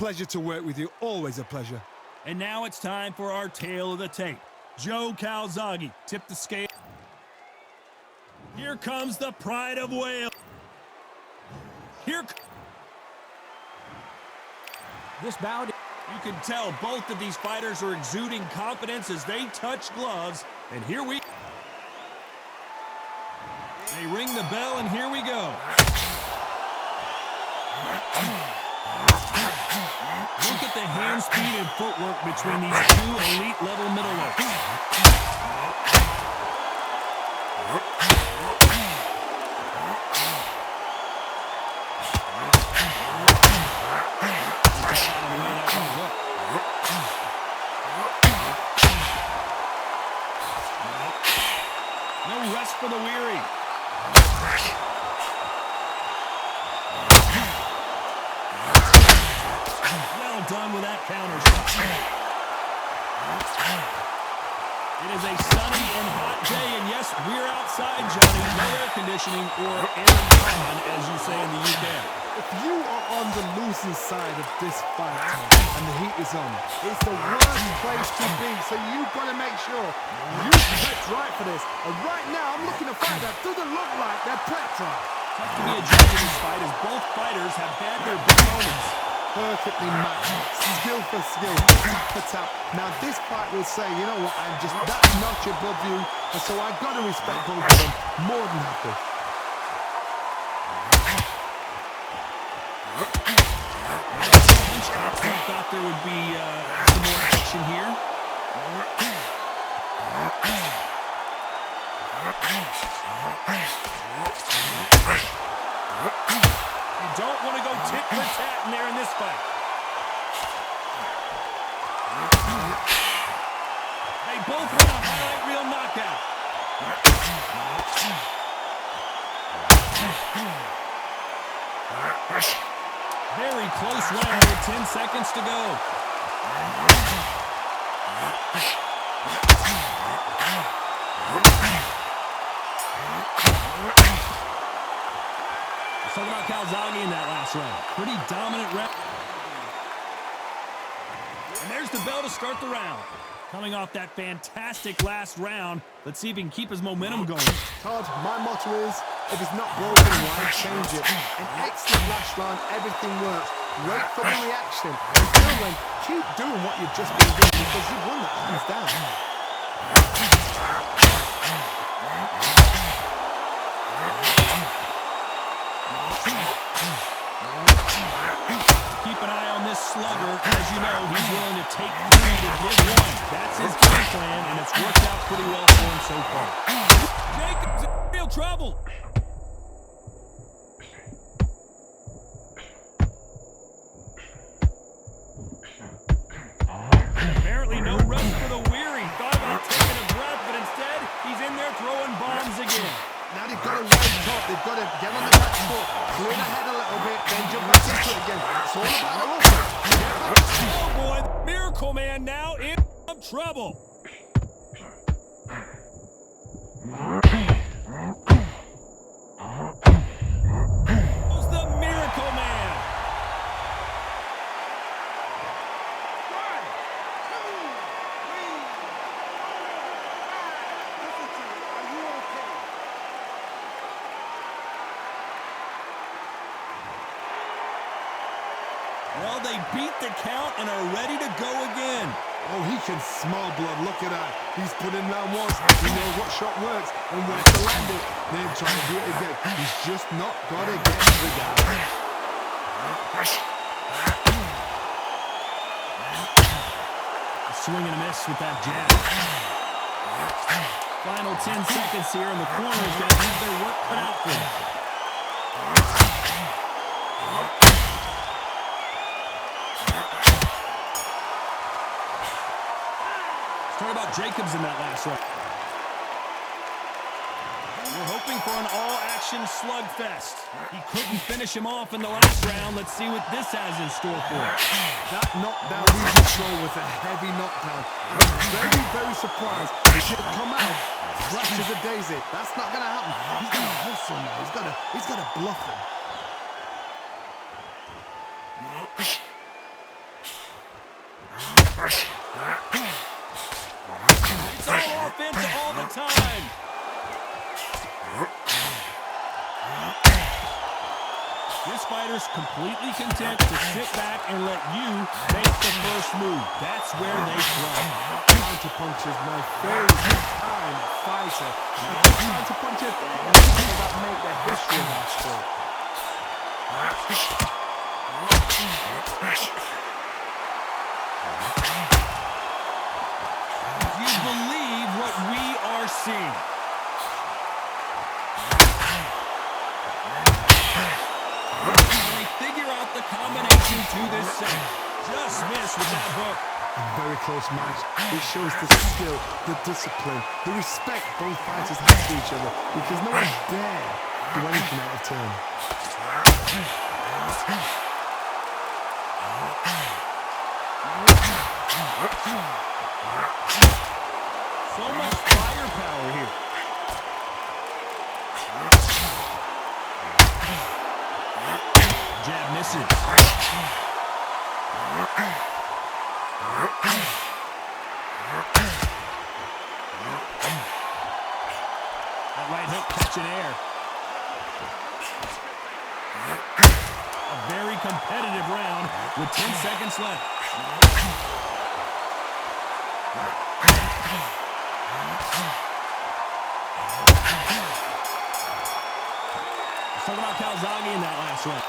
Pleasure to work with you. Always a pleasure. And now it's time for our tale of the tape. Joe Calzaghe tipped the scale. Here comes the pride of Wales. This bout, you can tell both of these fighters are exuding confidence as they touch gloves. And here we... They ring the bell, and here we go. Look at the hand speed and footwork between these two elite-level middleweights. No rest for the weary. Well done with that counter shot. It is a sunny and hot day, and yes, we're outside, Johnny. No air conditioning or air con, as you say in the UK. If you are on the losing side of this fight and the heat is on, it's the worst place to be. So you've got to make sure you prep right for this. And right now, I'm looking to fight that doesn't look like they're prepped right. Tough to be a judge in this fight, as both fighters have had their big moments. Perfectly matched, skill for skill, tap for tap. Now this fight will say, you know what, I'm just that notch above you, and so I've got to respect both of them more than happy. I thought there would be some more action here. You don't want to go tit for tat in there in this fight. They both want a highlight reel knockout. Very close round with 10 seconds to go. Let's talk about Calzaghe in that last round. Pretty dominant round. And there's the bell to start the round. Coming off that fantastic last round, let's see if he can keep his momentum going. Todd, my motto is, if it's not broken, why change it? An excellent last round, everything works. Wait for the reaction. Until then, keep doing what you've just been doing because you've won that hands down. Keep an eye on this slugger. As you know, he's willing to take 3 to give 1. That's his game plan, and it's worked out pretty well for him so far. Jacob's in real trouble. Apparently no rest for the weary. Thought about taking a breath, but instead, he's in there throwing bombs again. Now they've got to wake up, they've got to get on the back foot, clear the head a little bit, then jump back into it again. It's all about the offense. Oh boy, the Miracle Man now in trouble. Who's the Miracle Man? 1, 2, 3. Listen to me, are you okay? Well, they beat the count and are ready to go again. Oh, he can smell blood. Look at that. He's put in round once. He knows what shot works and where to land it. Then trying to do it again. He's just not got to get the guy. A swing and a miss with that jab. Final 10 seconds here, and the corner's got to have their work cut out for them. Talk about Jacobs in that last round. We're hoping for an all-action slugfest. He couldn't finish him off in the last round. Let's see what this has in store for him. That knockdown we just saw was a heavy knockdown. I was very, very surprised. He should have come out fresh as a daisy. That's not going to happen. He's got to hustle now. He's got to bluff him. fighters completely content to sit back and let you make the first move. That's where they thrive. Counterpunch is my favorite kind of fighter. Counterpuncher, people that make their history in that sport. You believe what we are seeing. They figure out the combination to this set. Just missed with that hook. A very close match. It shows the skill, the discipline, the respect both fighters have for each other, because no one dare do anything out of turn. So much firepower here. Jab misses. That right hook catching air. A very competitive round with 10 seconds left. Let's talk about Calzaghe in that last round.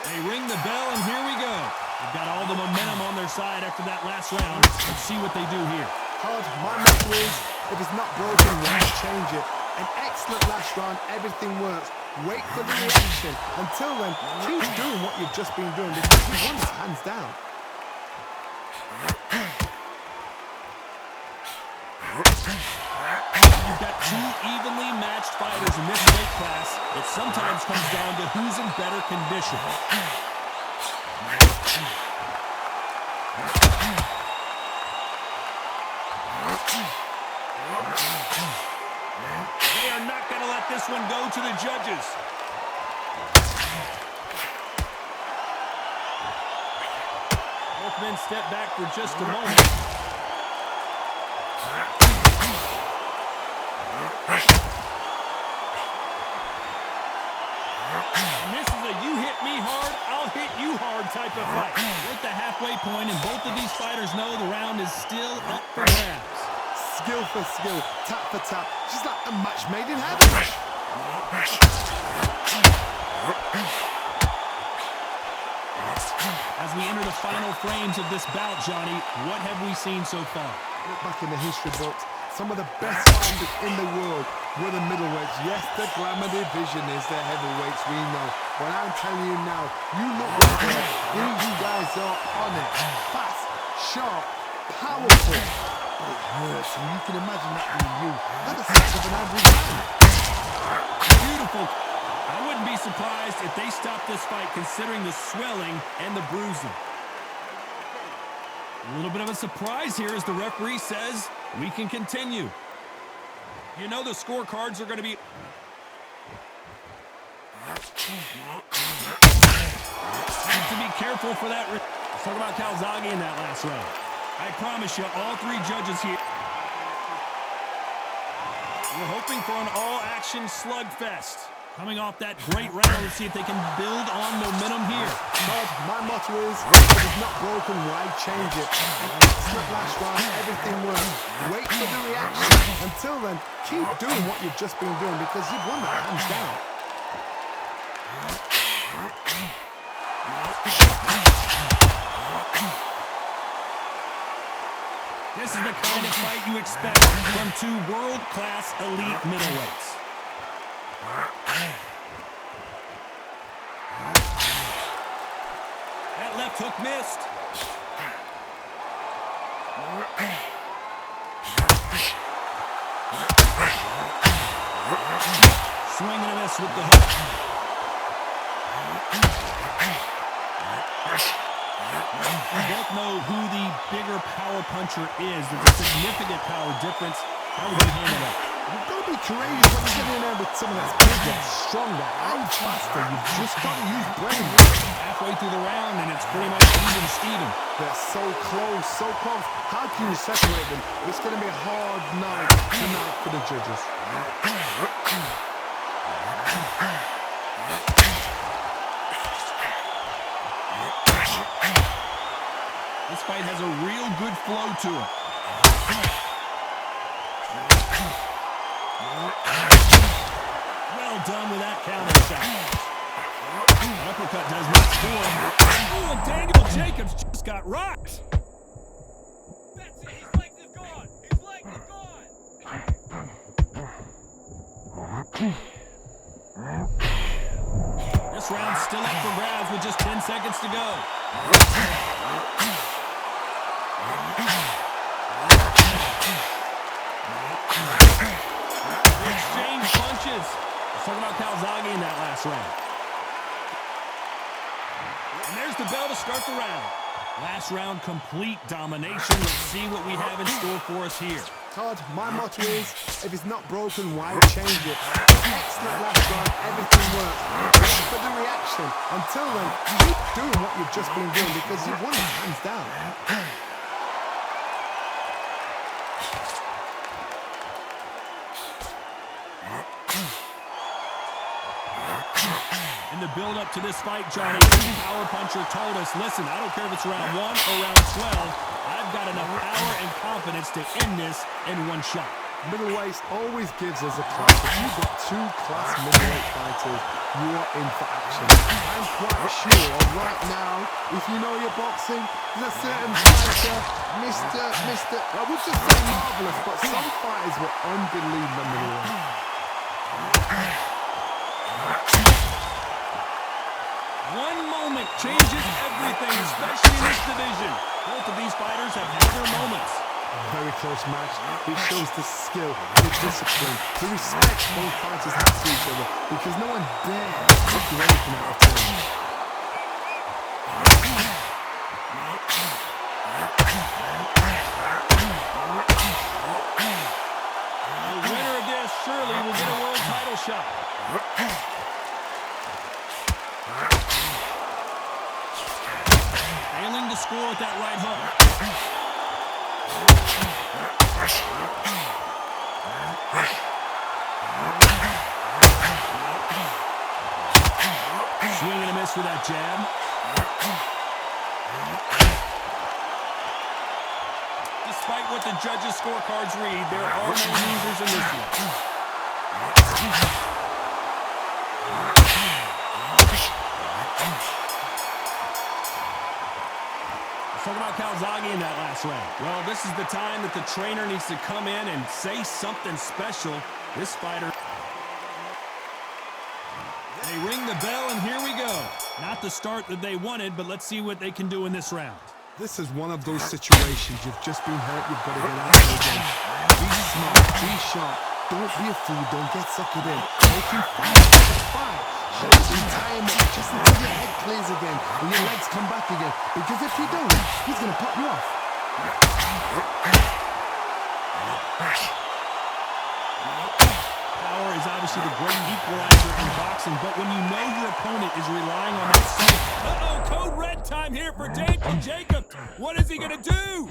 They ring the bell, and here we go. They've got all the momentum on their side after that last round. Let's see what they do here. Hard, my motto is, if it's not broken, why change it? An excellent last round, everything works. Wait for the reaction. Until then, keep doing what you've just been doing, because you won this hands down. You've got two evenly matched fighters in this weight class. It sometimes comes down to who's in better condition. They are not going to let this one go to the judges. Both men step back for just a moment. And this is a you hit me hard, I'll hit you hard type of fight. We're at the halfway point, and both of these fighters know the round is still up for grabs. Skill for skill, tap for tap, just like a match made in heaven. As we enter the final frames of this bout, Johnny, what have we seen so far? Look back in the history books, some of the best fighters in the world were the middleweights. Yes, the glamour division is the heavyweights, we know. But I'm telling you now, you look right there, these guys are on it. Fast, sharp, powerful. But it hurts, and you can imagine that being you. That's the size of an average man. Beautiful. I wouldn't be surprised if they stopped this fight considering the swelling and the bruising. A little bit of a surprise here as the referee says we can continue. You know the scorecards are going to be... Have to be careful for that. Let's talk about Calzaghe in that last round. I promise you, all three judges here. We're hoping for an all-action slugfest. Coming off that great round, let's see if they can build on momentum here. Todd, my motto is, if it's not broken, why change it? Excellent last round, everything works. Wait for the reaction. Until then, keep doing what you've just been doing, because you've won that hands down. This is the kind of fight you expect from two world-class elite middleweights. That left hook missed. Swing and a miss with the hook. We both know who the bigger power puncher is. There's a significant power difference. How would you handle that? You've got to be courageous when you get in there with someone that's bigger, stronger, and faster. You've just got to use brain. Halfway through the round, and it's pretty much even Steven. They're so close, so close. How can you separate them? It's going to be a hard night tonight for the judges. This fight has a real good flow to it. Well done with that counter shot. An uppercut does much for him. Oh, and Daniel Jacobs just got rocked. That's it. His leg is gone. His leg is gone. This round's still up for grabs with just 10 seconds to go. Exchange punches. Let's talk about Calzaghe in that last round. And there's the bell to start the round. Last round, complete domination. Let's see what we have in store for us here. Todd, my motto is, if it's not broken, why change it? Excellent last round, everything works. Wait for the reaction. Until then, keep doing what you've just been doing because you've won it hands down. In the build-up to this fight, Johnny, the power puncher told us, listen, I don't care if it's round 1 or round 12, I've got enough power and confidence to end this in one shot. Middleweight always gives us a class. If you've got two class middleweight fighters, you are in for action. I'm quite sure right now, if you know your boxing, there's a certain fighter, I would just say marvelous, but some fighters were unbelievable middleweight. One moment changes everything, especially in this division. Both of these fighters have had their moments. Very close match. It shows the skill, the discipline, the respect both fighters have to each other because no one dares to do anything out of turn. The winner of this surely will get a world title shot. Failing to score with that right hook. Swing and a miss with that jab. Despite what the judges' scorecards read, there are no losers in this one. Let's talk about Calzaghe in that last round. Well, this is the time that the trainer needs to come in and say something special. This fighter... They ring the bell, and here we go. Not the start that they wanted, but let's see what they can do in this round. This is one of those situations. You've just been hurt. You've got to get out of it again. Be smart. Be sharp. Don't be a fool. Don't get suckered in. Make him fight. Fight. Tie him up just until your head clears again and your legs come back again. Because if you don't, he's going to pop you off. Power is obviously the great equalizer in boxing, but when you know your opponent is relying on that same... Uh-oh, code red time here for Daniel Jacobs. What is he going to do?